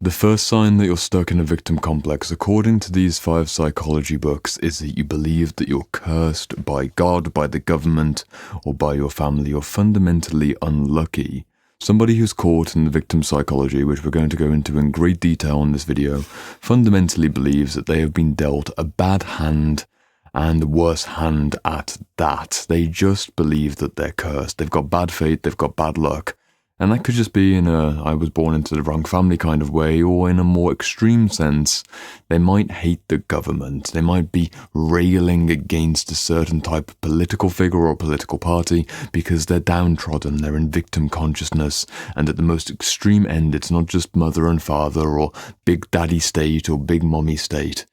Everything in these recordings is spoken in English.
The first sign that you're stuck in a victim complex, according to these 5 psychology books, is that you believe that you're cursed by God, by the government, or by your family. You're fundamentally unlucky. Somebody who's caught in the victim psychology, which we're going to go into in great detail in this video, fundamentally believes that they have been dealt a bad hand, and a worse hand at that. They just believe that they're cursed. They've got bad fate, they've got bad luck. And that could just be in a I was born into the wrong family kind of way, or in a more extreme sense, they might hate the government. They might be railing against a certain type of political figure or political party because they're downtrodden, they're in victim consciousness, and at the most extreme end, it's not just mother and father or big daddy state or big mommy state.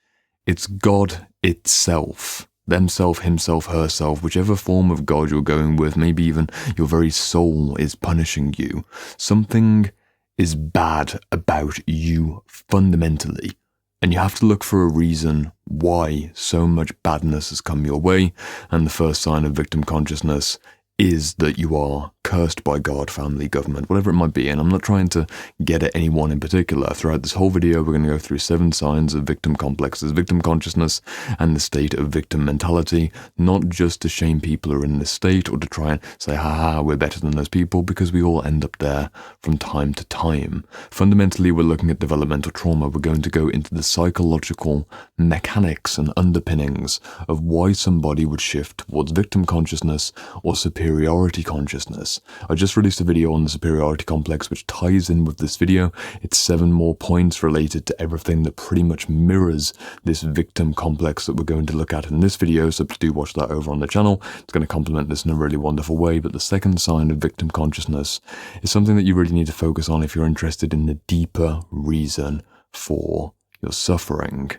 It's God itself. Themself, himself, herself, whichever form of God you're going with, maybe even your very soul is punishing you. Something is bad about you fundamentally, and you have to look for a reason why so much badness has come your way, and the first sign of victim consciousness is that you are cursed by God, family, government, whatever it might be. And I'm not trying to get at anyone in particular. Throughout this whole video, we're going to go through 7 signs of victim complexes, victim consciousness, and the state of victim mentality, not just to shame people who are in this state or to try and say, haha, we're better than those people, because we all end up there from time to time. Fundamentally, we're looking at developmental trauma. We're going to go into the psychological mechanics and underpinnings of why somebody would shift towards victim consciousness or superiority consciousness. I just released a video on the superiority complex which ties in with this video. It's 7 more points related to everything that pretty much mirrors this victim complex that we're going to look at in this video, so do watch that over on the channel. It's going to complement this in a really wonderful way. But the second sign of victim consciousness is something that you really need to focus on if you're interested in the deeper reason for your suffering.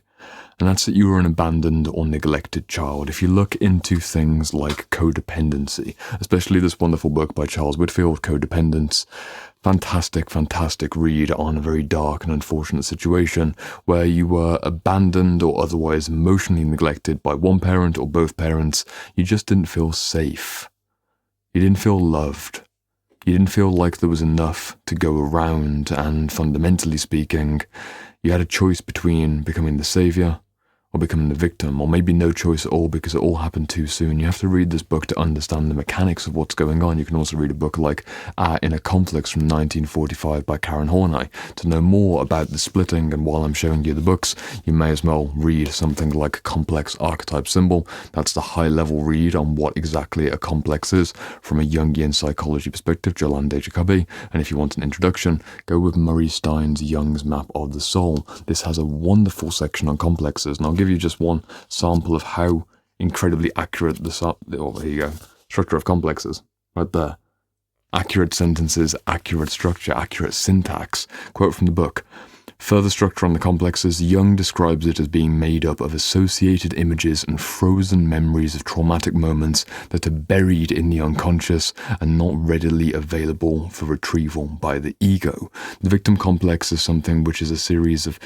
And that's that you were an abandoned or neglected child. If you look into things like codependency, especially this wonderful book by Charles Whitfield, Codependents, fantastic read on a very dark and unfortunate situation where you were abandoned or otherwise emotionally neglected by one parent or both parents. You just didn't feel safe. You didn't feel loved. You didn't feel like there was enough to go around, and fundamentally speaking, you had a choice between becoming the savior or becoming the victim, or maybe no choice at all because it all happened too soon. You have to read this book to understand the mechanics of what's going on. You can also read a book like Inner Conflicts from 1945 by Karen Horney to know more about the splitting. And while I'm showing you the books, you may as well read something like Complex Archetype Symbol. That's the high-level read on what exactly a complex is from a Jungian psychology perspective, Jolande Jacobi. And if you want an introduction, go with Murray Stein's Jung's Map of the Soul. This has a wonderful section on complexes, and I'll give you just one sample of how incredibly accurate there you go, structure of complexes, right there. Accurate sentences, accurate structure, accurate syntax. Quote from the book. Further structure on the complexes, Jung describes it as being made up of associated images and frozen memories of traumatic moments that are buried in the unconscious and not readily available for retrieval by the ego. The victim complex is something which is a series of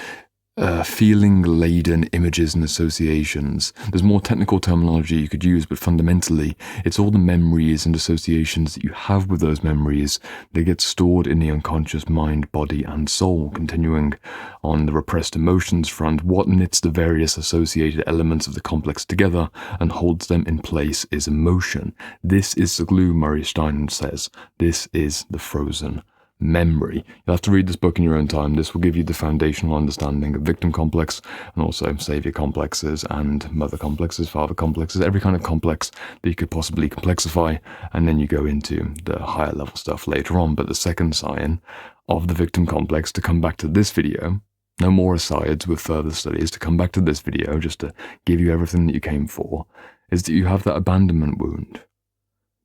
feeling-laden images and associations. There's more technical terminology you could use, but fundamentally, it's all the memories and associations that you have with those memories that get stored in the unconscious mind, body, and soul. Continuing on the repressed emotions front, what knits the various associated elements of the complex together and holds them in place is emotion. This is the glue, Murray Stein says. This is the frozen memory. You'll have to read this book in your own time. This will give you the foundational understanding of victim complex and also savior complexes and mother complexes, father complexes, every kind of complex that you could possibly complexify, and then you go into the higher level stuff later on. But the second sign of the victim complex, to come back to this video, no more asides with further studies, to come back to this video just to give you everything that you came for, is that you have that abandonment wound.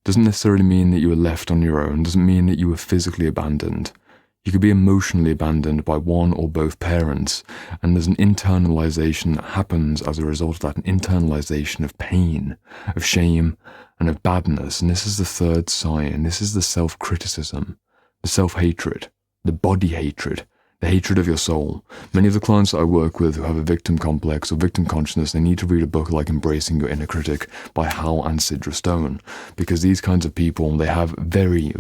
Doesn't necessarily mean that you were left on your own, doesn't mean that you were physically abandoned. You could be emotionally abandoned by one or both parents, and there's an internalization that happens as a result of that, an internalization of pain, of shame, and of badness. And this is the third sign. This is the self-criticism, the self-hatred, the body hatred, the hatred of your soul. Many of the clients that I work with who have a victim complex or victim consciousness, they need to read a book like Embracing Your Inner Critic by Hal and Sidra Stone, because these kinds of people, they have very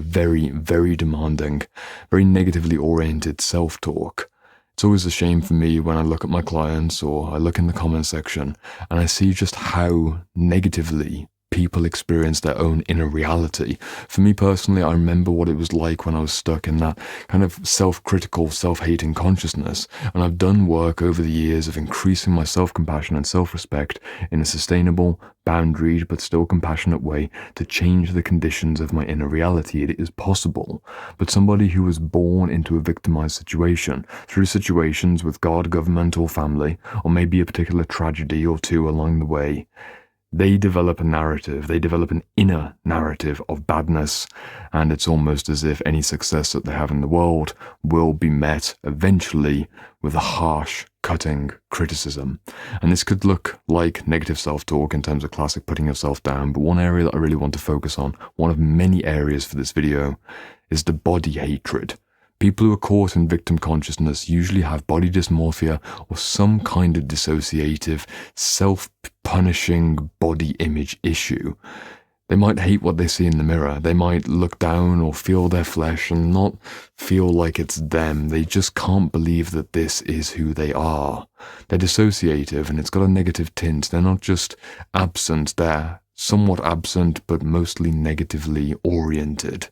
demanding, very negatively oriented self-talk. It's always a shame for me when I look at my clients or I look in the comment section and I see just how negatively people experience their own inner reality. For me personally, I remember what it was like when I was stuck in that kind of self-critical, self-hating consciousness. And I've done work over the years of increasing my self-compassion and self-respect in a sustainable, boundaried, but still compassionate way to change the conditions of my inner reality. It is possible. But somebody who was born into a victimized situation, through situations with God, government, or family, or maybe a particular tragedy or two along the way, they develop a narrative, they develop an inner narrative of badness, and it's almost as if any success that they have in the world will be met eventually with a harsh, cutting criticism. And this could look like negative self-talk in terms of classic putting yourself down, but one area that I really want to focus on, one of many areas for this video, is the body hatred. People who are caught in victim consciousness usually have body dysmorphia or some kind of dissociative, self-punishing body image issue. They might hate what they see in the mirror. They might look down or feel their flesh and not feel like it's them. They just can't believe that this is who they are. They're dissociative and it's got a negative tint. They're not just absent, they're somewhat absent but mostly negatively oriented.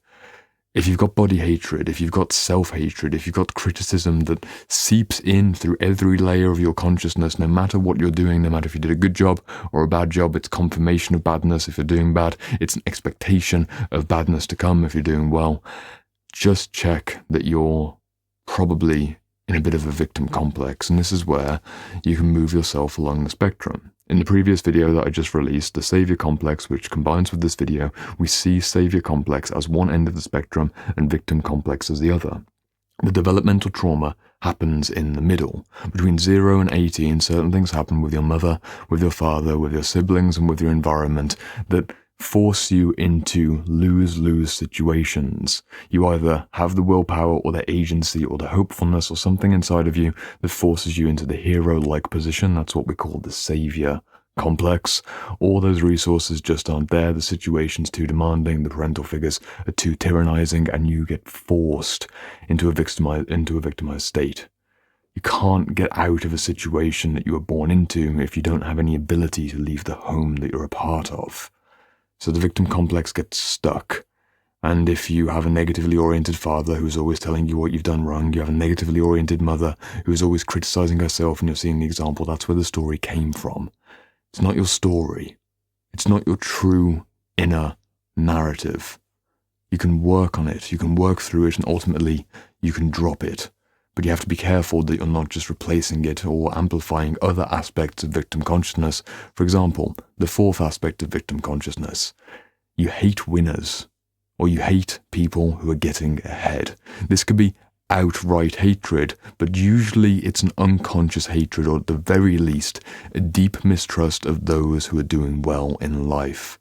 If you've got body hatred, if you've got self-hatred, if you've got criticism that seeps in through every layer of your consciousness, no matter what you're doing, no matter if you did a good job or a bad job, it's confirmation of badness. If you're doing bad, it's an expectation of badness to come if you're doing well. Just check that you're probably in a bit of a victim complex, and this is where you can move yourself along the spectrum. In the previous video that I just released, the Saviour complex, which combines with this video, we see Saviour complex as one end of the spectrum and victim complex as the other. The developmental trauma happens in the middle. Between 0 and 18, certain things happen with your mother, with your father, with your siblings, and with your environment that force you into lose-lose situations. You either have the willpower or the agency or the hopefulness or something inside of you that forces you into the hero-like position. That's what we call the Saviour complex. All those resources just aren't there. The situation's too demanding, the parental figures are too tyrannizing, and you get forced into a victimized state. You can't get out of a situation that you were born into if you don't have any ability to leave the home that you're a part of. So the victim complex gets stuck. And if you have a negatively oriented father who's always telling you what you've done wrong, you have a negatively oriented mother who's always criticizing herself and you're seeing the example, that's where the story came from. It's not your story. It's not your true inner narrative. You can work on it, you can work through it, and ultimately you can drop it. But you have to be careful that you're not just replacing it or amplifying other aspects of victim consciousness. For example, the fourth aspect of victim consciousness. You hate winners, or you hate people who are getting ahead. This could be outright hatred, but usually it's an unconscious hatred, or at the very least, a deep mistrust of those who are doing well in life.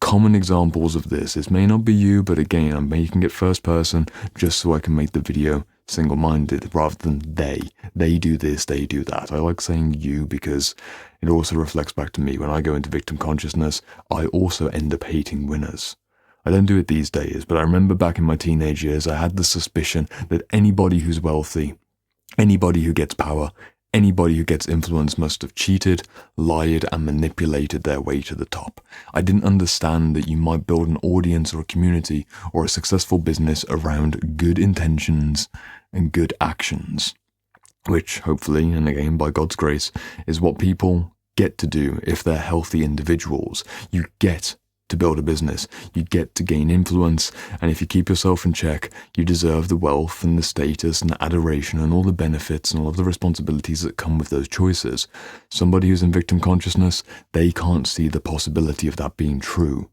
Common examples of this, it may not be you, but again, I'm making it first person just so I can make the video single-minded rather than they. They do this, they do that. I like saying you because it also reflects back to me. When I go into victim consciousness, I also end up hating winners. I don't do it these days, but I remember back in my teenage years, I had the suspicion that anybody who's wealthy, anybody who gets power, anybody who gets influence must have cheated, lied, and manipulated their way to the top. I didn't understand that you might build an audience or a community or a successful business around good intentions and good actions, which hopefully, and again by God's grace, is what people get to do if they're healthy individuals. You get to build a business, you get to gain influence, and if you keep yourself in check, you deserve the wealth and the status and the adoration and all the benefits and all of the responsibilities that come with those choices. Somebody who's in victim consciousness, they can't see the possibility of that being true.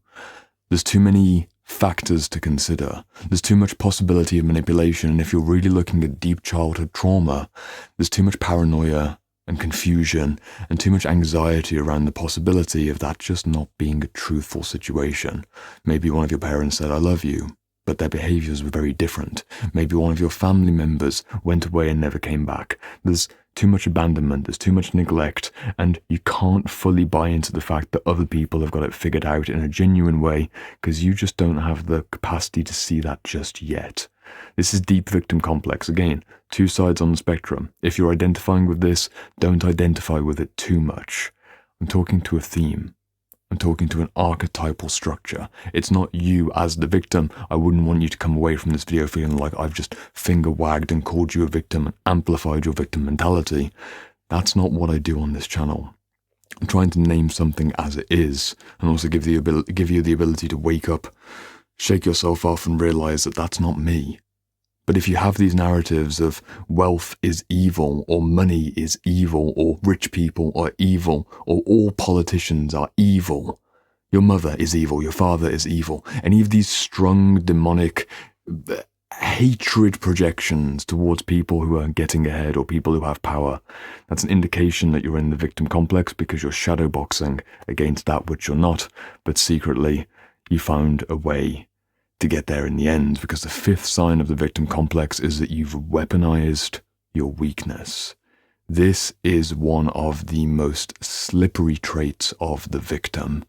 There's too many factors to consider. There's too much possibility of manipulation, and if you're really looking at deep childhood trauma, there's too much paranoia and confusion and too much anxiety around the possibility of that just not being a truthful situation. Maybe one of your parents said, "I love you," but their behaviors were very different. Maybe one of your family members went away and never came back. There's too much abandonment, there's too much neglect, and you can't fully buy into the fact that other people have got it figured out in a genuine way because you just don't have the capacity to see that just yet. This is deep victim complex. Again, two sides on the spectrum. If you're identifying with this, don't identify with it too much. I'm talking to a theme. I'm talking to an archetypal structure. It's not you as the victim. I wouldn't want you to come away from this video feeling like I've just finger wagged and called you a victim and amplified your victim mentality. That's not what I do on this channel. I'm trying to name something as it is and also give you the ability to wake up, shake yourself off and realize that that's not me. But if you have these narratives of wealth is evil, or money is evil, or rich people are evil, or all politicians are evil, your mother is evil, your father is evil, any of these strong demonic hatred projections towards people who are getting ahead or people who have power, that's an indication that you're in the victim complex because you're shadowboxing against that which you're not, but secretly you found a way to get there in the end, because the fifth sign of the victim complex is that you've weaponized your weakness. This is one of the most slippery traits of the victim.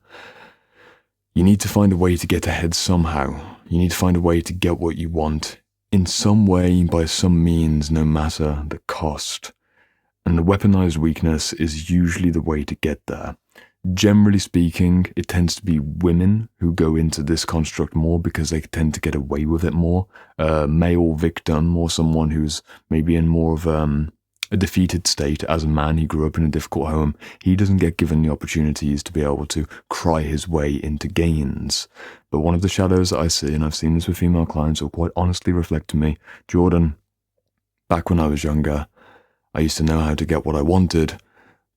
You need to find a way to get ahead somehow. You need to find a way to get what you want in some way, by some means, no matter the cost. And the weaponized weakness is usually the way to get there. Generally speaking, it tends to be women who go into this construct more because they tend to get away with it more. A male victim, or someone who's maybe in more of a defeated state as a man, he grew up in a difficult home, he doesn't get given the opportunities to be able to cry his way into gains. But one of the shadows that I see, and I've seen this with female clients who quite honestly reflect to me, Jordan, back when I was younger, I used to know how to get what I wanted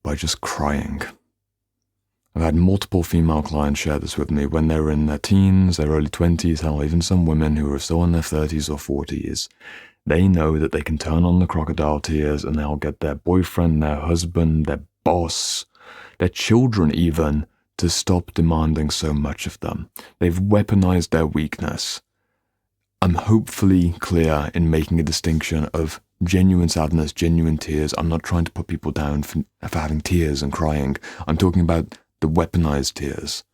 by just crying. I've had multiple female clients share this with me when they were in their teens, their early 20s, hell, even some women who are still in their 30s or 40s. They know that they can turn on the crocodile tears and they'll get their boyfriend, their husband, their boss, their children even, to stop demanding so much of them. They've weaponized their weakness. I'm hopefully clear in making a distinction of genuine sadness, genuine tears. I'm not trying to put people down for having tears and crying. I'm talking about the weaponized tears.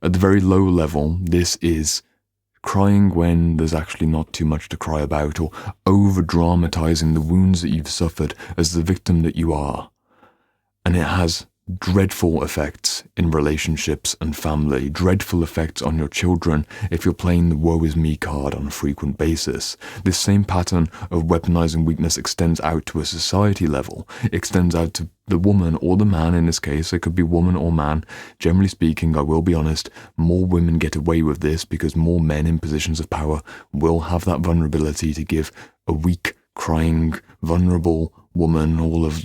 At the very low level, this is crying when there's actually not too much to cry about, or over-dramatizing the wounds that you've suffered as the victim that you are. And it has dreadful effects in relationships and family, dreadful effects on your children if you're playing the woe is me card on a frequent basis. This same pattern of weaponizing weakness extends out to a society level. It extends out to the woman or the man in this case. It could be woman or man. Generally speaking, I will be honest, more women get away with this because more men in positions of power will have that vulnerability to give a weak, crying, vulnerable woman all of,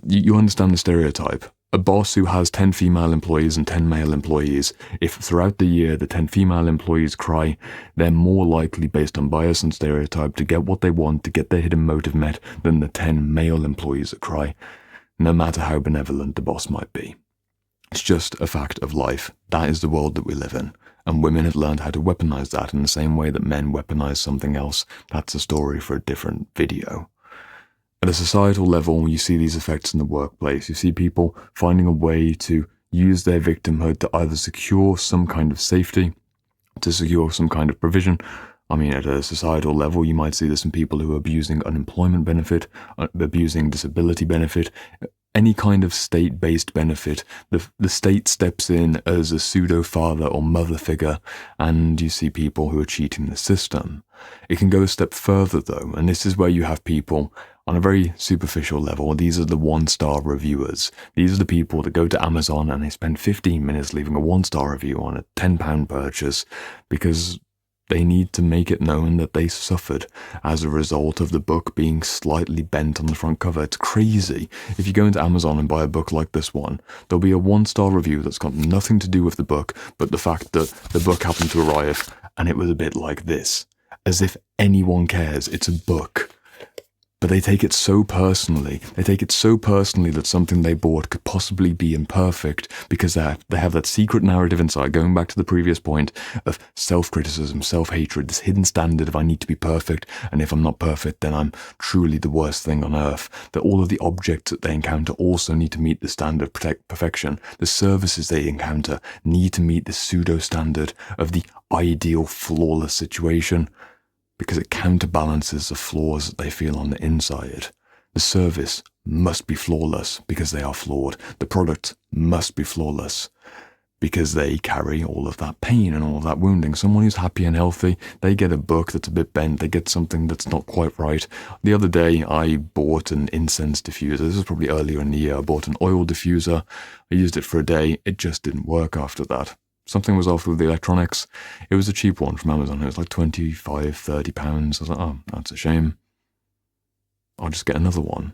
you understand the stereotype. A boss who has 10 female employees and 10 male employees, if throughout the year the 10 female employees cry, they're more likely, based on bias and stereotype, to get what they want, to get their hidden motive met, than the 10 male employees that cry, no matter how benevolent the boss might be. It's just a fact of life. That is the world that we live in. And women have learned how to weaponize that in the same way that men weaponize something else. That's a story for a different video. At a societal level, you see these effects in the workplace. You see people finding a way to use their victimhood to either secure some kind of safety, to secure some kind of provision. I mean, at a societal level, you might see this in people who are abusing unemployment benefit, abusing disability benefit, any kind of state-based benefit. The state steps in as a pseudo-father or mother figure, and you see people who are cheating the system. It can go a step further, though, and this is where you have people on a very superficial level. These are the one-star reviewers. These are the people that go to Amazon and they spend 15 minutes leaving a one-star review on a £10 purchase because they need to make it known that they suffered as a result of the book being slightly bent on the front cover. It's crazy. If you go into Amazon and buy a book like this one, there'll be a one-star review that's got nothing to do with the book, but the fact that the book happened to arrive and it was a bit like this. As if anyone cares. It's a book. But they take it so personally. They take it so personally that something they bought could possibly be imperfect because they have that secret narrative inside, going back to the previous point, of self-criticism, self-hatred, this hidden standard of I need to be perfect, and if I'm not perfect, then I'm truly the worst thing on earth. That all of the objects that they encounter also need to meet the standard of perfection. The services they encounter need to meet the pseudo-standard of the ideal, flawless situation, because it counterbalances the flaws that they feel on the inside. The service must be flawless because they are flawed. The product must be flawless because they carry all of that pain and all of that wounding. Someone who's happy and healthy, they get a book that's a bit bent, they get something that's not quite right. The other day, I bought an incense diffuser. This was probably earlier in the year. I bought an oil diffuser. I used it for a day. It just didn't work after that. Something was off with the electronics. It was a cheap one from Amazon. It was like £25, £30. I was like, oh, that's a shame. I'll just get another one.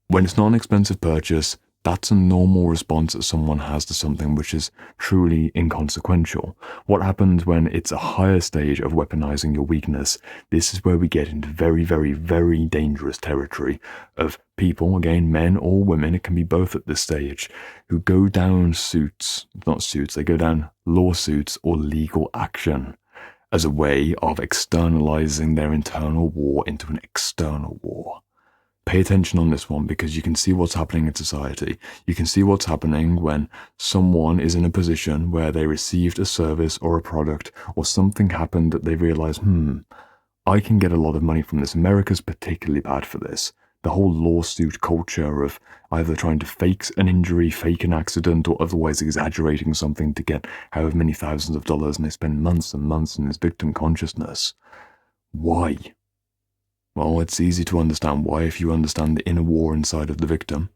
When it's not an expensive purchase, that's a normal response that someone has to something which is truly inconsequential. What happens when it's a higher stage of weaponizing your weakness? This is where we get into very, very, very dangerous territory of people, again, men or women, it can be both at this stage, who go down they go down lawsuits or legal action as a way of externalizing their internal war into an external war. Pay attention on this one because you can see what's happening in society. You can see what's happening when someone is in a position where they received a service or a product or something happened that they realize, I can get a lot of money from this. America's particularly bad for this. The whole lawsuit culture of either trying to fake an injury, fake an accident, or otherwise exaggerating something to get however many thousands of dollars, and they spend months and months in this victim consciousness. Why? Well, it's easy to understand why if you understand the inner war inside of the victim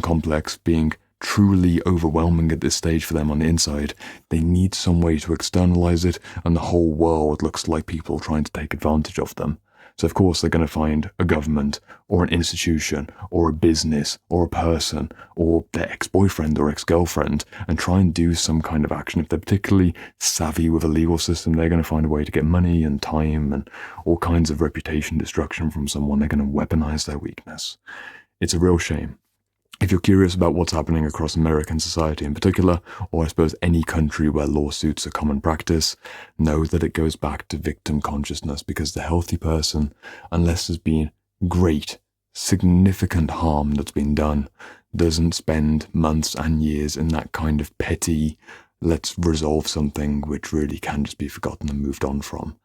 complex being truly overwhelming at this stage for them on the inside. They need some way to externalize it, and the whole world looks like people trying to take advantage of them. So of course they're going to find a government or an institution or a business or a person or their ex-boyfriend or ex-girlfriend and try and do some kind of action. If they're particularly savvy with a legal system, they're going to find a way to get money and time and all kinds of reputation destruction from someone. They're going to weaponize their weakness. It's a real shame. If you're curious about what's happening across American society in particular, or I suppose any country where lawsuits are common practice, know that it goes back to victim consciousness, because the healthy person, unless there's been great, significant harm that's been done, doesn't spend months and years in that kind of petty, let's resolve something which really can just be forgotten and moved on from.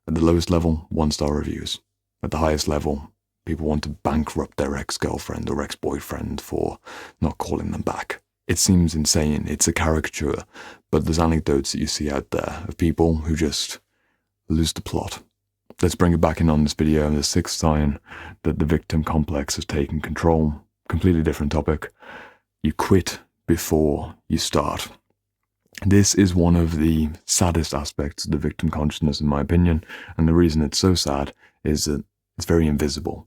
At the lowest level, 1-star reviews. At the highest level, people want to bankrupt their ex-girlfriend or ex-boyfriend for not calling them back. It seems insane, it's a caricature, but there's anecdotes that you see out there of people who just lose the plot. Let's bring it back in on this video, the 6th sign that the victim complex has taken control. Completely different topic. You quit before you start. This is one of the saddest aspects of the victim consciousness, in my opinion, and the reason it's so sad is that it's very invisible.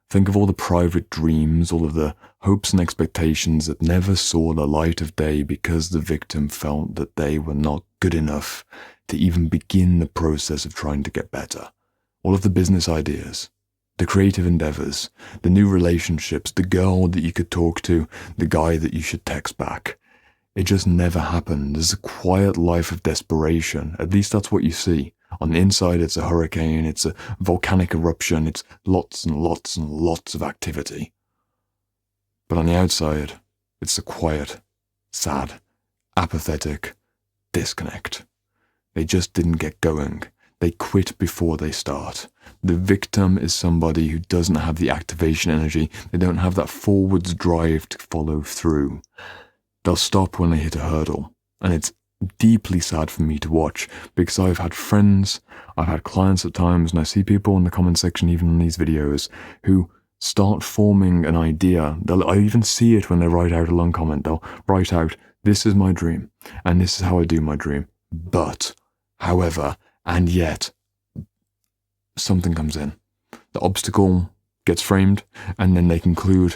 Think of all the private dreams, all of the hopes and expectations that never saw the light of day because the victim felt that they were not good enough to even begin the process of trying to get better. All of the business ideas, the creative endeavors, the new relationships, the girl that you could talk to, the guy that you should text back. It just never happened. There's a quiet life of desperation. At least that's what you see. On the inside, it's a hurricane, it's a volcanic eruption, it's lots and lots and lots of activity. But on the outside, it's a quiet, sad, apathetic disconnect. They just didn't get going. They quit before they start. The victim is somebody who doesn't have the activation energy. They don't have that forwards drive to follow through. They'll stop when they hit a hurdle, and it's deeply sad for me to watch, because I've had friends, I've had clients at times, and I see people in the comment section, even in these videos, who start forming an idea. I even see it when they write out a long comment. They'll write out, this is my dream, and this is how I do my dream. But, however, and yet, something comes in. The obstacle gets framed, and then they conclude,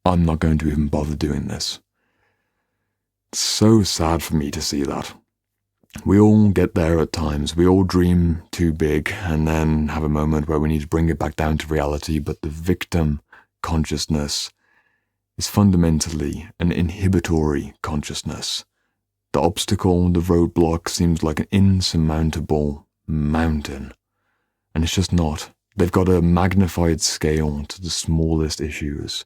I'm not going to even bother doing this. So sad for me to see that. We all get there at times. We all dream too big and then have a moment where we need to bring it back down to reality, but the victim consciousness is fundamentally an inhibitory consciousness. The obstacle, the roadblock, seems like an insurmountable mountain. And it's just not. They've got a magnified scale to the smallest issues.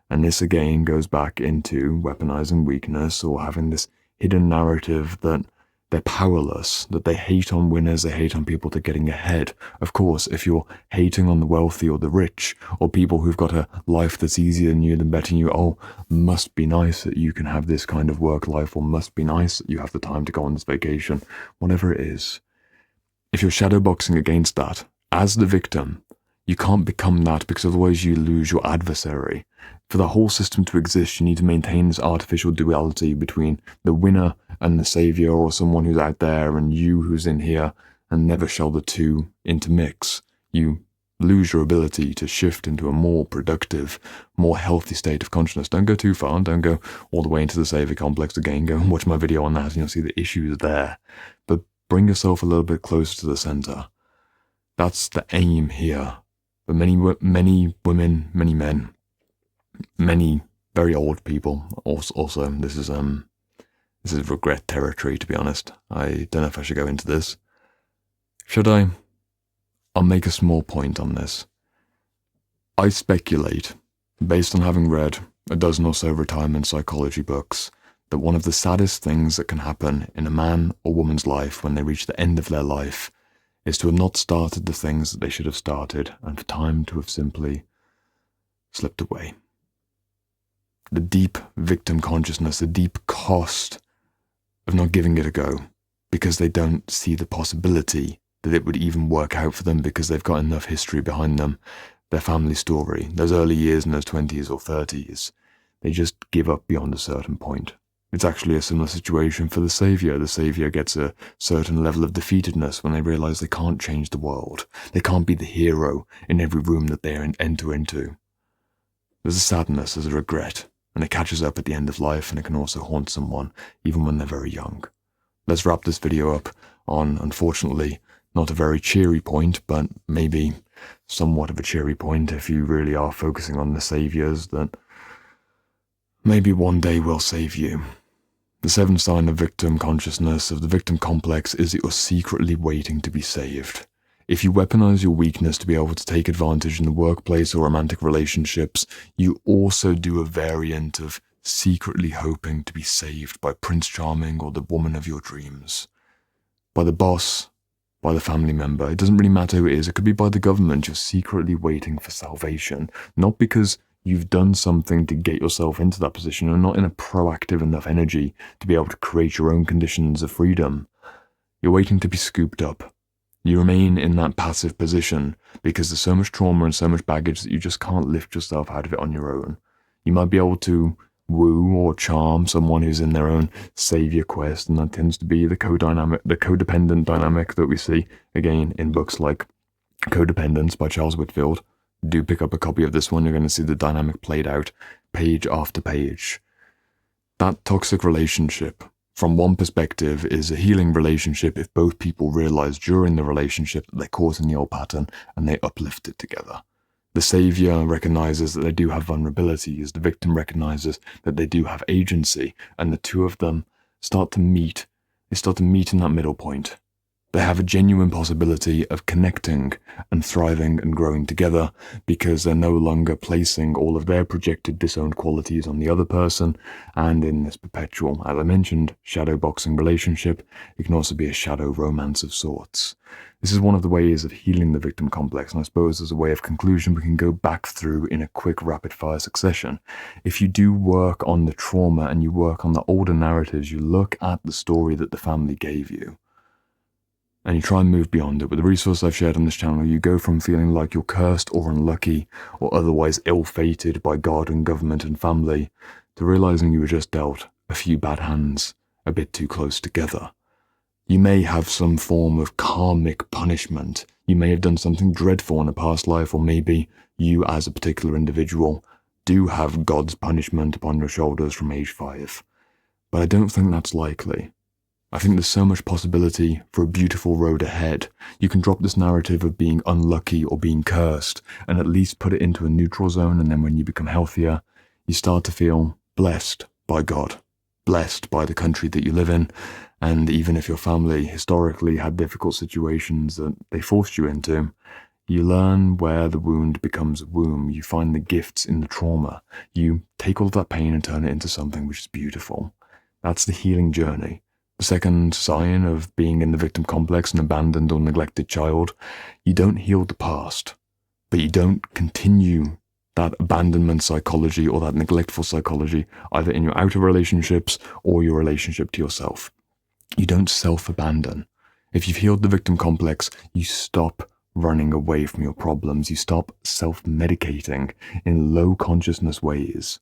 And this again goes back into weaponizing weakness, or having this hidden narrative that they're powerless, that they hate on winners, they hate on people that are getting ahead. Of course, if you're hating on the wealthy or the rich, or people who've got a life that's easier than you, than better than you, oh, must be nice that you can have this kind of work life, or must be nice that you have the time to go on this vacation, whatever it is. If you're shadowboxing against that, as the victim, you can't become that, because otherwise you lose your adversary. For the whole system to exist, you need to maintain this artificial duality between the winner and the saviour, or someone who's out there and you who's in here, and never shall the two intermix. You lose your ability to shift into a more productive, more healthy state of consciousness. Don't go too far, don't go all the way into the saviour complex again. Go and watch my video on that and you'll see the issues there. But bring yourself a little bit closer to the centre. That's the aim here. But many women, many men, many very old people also, this is regret territory, to be honest. I don't know if I should go into this. Should I? I'll make a small point on this. I speculate, based on having read a dozen or so retirement psychology books, that one of the saddest things that can happen in a man or woman's life when they reach the end of their life is to have not started the things that they should have started, and for time to have simply slipped away. The deep victim consciousness, the deep cost of not giving it a go, because they don't see the possibility that it would even work out for them, because they've got enough history behind them, their family story, those early years in those 20s or 30s. They just give up beyond a certain point. It's actually a similar situation for the saviour. The saviour gets a certain level of defeatedness when they realise they can't change the world. They can't be the hero in every room that they enter into. There's a sadness, there's a regret, and it catches up at the end of life, and it can also haunt someone, even when they're very young. Let's wrap this video up on, unfortunately, not a very cheery point, but maybe somewhat of a cheery point if you really are focusing on the saviours, that maybe one day will save you. The seventh sign of victim consciousness, of the victim complex, is that you're secretly waiting to be saved. If you weaponize your weakness to be able to take advantage in the workplace or romantic relationships, you also do a variant of secretly hoping to be saved by Prince Charming or the woman of your dreams. By the boss, by the family member. It doesn't really matter who it is. It could be by the government. You're secretly waiting for salvation. Not because you've done something to get yourself into that position. You're not in a proactive enough energy to be able to create your own conditions of freedom. You're waiting to be scooped up. You remain in that passive position because there's so much trauma and so much baggage that you just can't lift yourself out of it on your own. You might be able to woo or charm someone who's in their own savior quest, and that tends to be the codependent dynamic that we see again in books like Codependents by Charles Whitfield. Do pick up a copy of this one. You're going to see the dynamic played out page after page. That toxic relationship, from one perspective, is a healing relationship if both people realize during the relationship that they're caught in the old pattern and they uplift it together. The saviour recognizes that they do have vulnerabilities. The victim recognizes that they do have agency, and the two of them start to meet. They start to meet in that middle point. They have a genuine possibility of connecting and thriving and growing together because they're no longer placing all of their projected disowned qualities on the other person, and in this perpetual, as I mentioned, shadow boxing relationship, it can also be a shadow romance of sorts. This is one of the ways of healing the victim complex, and I suppose as a way of conclusion we can go back through in a quick rapid-fire succession. If you do work on the trauma and you work on the older narratives, you look at the story that the family gave you, and you try and move beyond it. With the resource I've shared on this channel, you go from feeling like you're cursed or unlucky or otherwise ill-fated by God and government and family to realizing you were just dealt a few bad hands a bit too close together. You may have some form of karmic punishment. You may have done something dreadful in a past life, or maybe you as a particular individual do have God's punishment upon your shoulders from age 5. But I don't think that's likely. I think there's so much possibility for a beautiful road ahead. You can drop this narrative of being unlucky or being cursed and at least put it into a neutral zone, and then when you become healthier, you start to feel blessed by God, blessed by the country that you live in, and even if your family historically had difficult situations that they forced you into, you learn where the wound becomes a womb. You find the gifts in the trauma. You take all of that pain and turn it into something which is beautiful. That's the healing journey. The second sign of being in the victim complex, an abandoned or neglected child, you don't heal the past, but you don't continue that abandonment psychology or that neglectful psychology either in your outer relationships or your relationship to yourself. You don't self-abandon. If you've healed the victim complex, you stop running away from your problems. You stop self-medicating in low consciousness ways.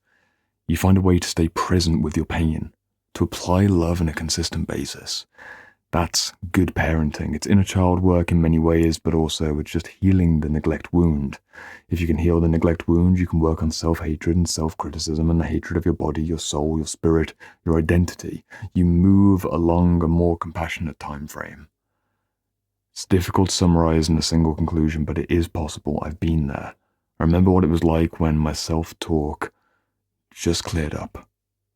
You find a way to stay present with your pain, to apply love on a consistent basis. That's good parenting. It's inner child work in many ways, but also it's just healing the neglect wound. If you can heal the neglect wound, you can work on self-hatred and self-criticism and the hatred of your body, your soul, your spirit, your identity. You move along a more compassionate time frame. It's difficult to summarize in a single conclusion, but it is possible. I've been there. I remember what it was like when my self-talk just cleared up.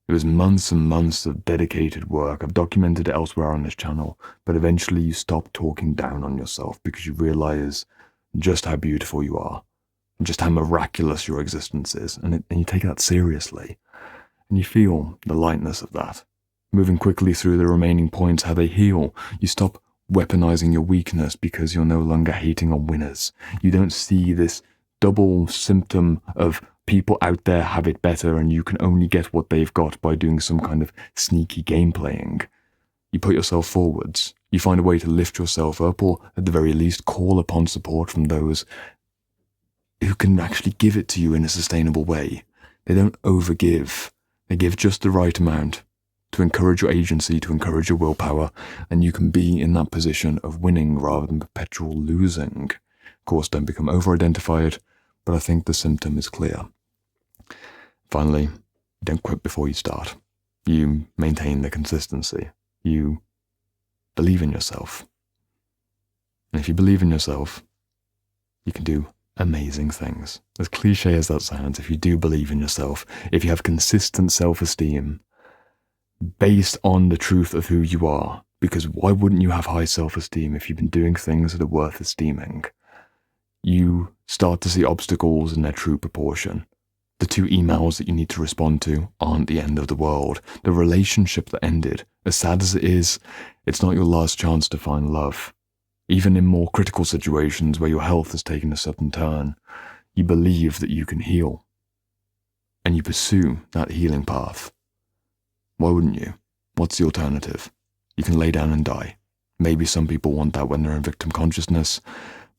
It was months and months of dedicated work. I've documented it elsewhere on this channel, but eventually you stop talking down on yourself because you realize just how beautiful you are, and just how miraculous your existence is, and you take that seriously. And you feel the lightness of that. Moving quickly through the remaining points, how they heal. You stop weaponizing your weakness because you're no longer hating on winners. You don't see this double symptom of people out there have it better and you can only get what they've got by doing some kind of sneaky game playing. You put yourself forwards. You find a way to lift yourself up, or at the very least call upon support from those who can actually give it to you in a sustainable way. They don't overgive. They give just the right amount to encourage your agency, to encourage your willpower, and you can be in that position of winning rather than perpetual losing. Of course, don't become over-identified, but I think the symptom is clear. Finally, don't quit before you start. You maintain the consistency. You believe in yourself. And if you believe in yourself, you can do amazing things. As cliche as that sounds, if you do believe in yourself, if you have consistent self-esteem based on the truth of who you are, because why wouldn't you have high self-esteem if you've been doing things that are worth esteeming? You start to see obstacles in their true proportion. The 2 emails that you need to respond to aren't the end of the world. The relationship that ended, as sad as it is, it's not your last chance to find love. Even in more critical situations where your health has taken a sudden turn, you believe that you can heal. And you pursue that healing path. Why wouldn't you? What's the alternative? You can lay down and die. Maybe some people want that when they're in victim consciousness,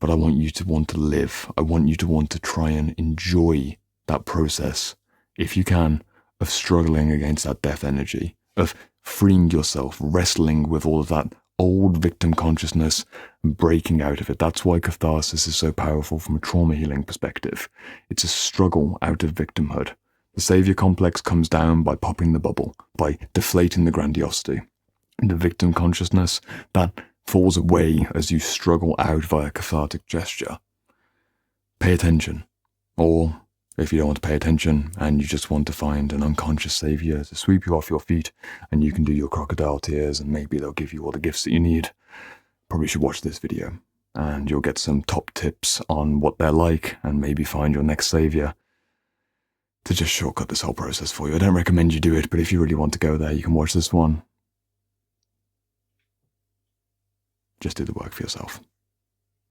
but I want you to want to live. I want you to want to try and enjoy that process, if you can, of struggling against that death energy, of freeing yourself, wrestling with all of that old victim consciousness and breaking out of it. That's why catharsis is so powerful from a trauma healing perspective. It's a struggle out of victimhood. The Saviour complex comes down by popping the bubble, by deflating the grandiosity. And the victim consciousness, that falls away as you struggle out via cathartic gesture. Pay attention. Or, if you don't want to pay attention and you just want to find an unconscious saviour to sweep you off your feet and you can do your crocodile tears and maybe they'll give you all the gifts that you need, probably should watch this video and you'll get some top tips on what they're like and maybe find your next saviour to just shortcut this whole process for you. I don't recommend you do it, but if you really want to go there, you can watch this one. Just do the work for yourself.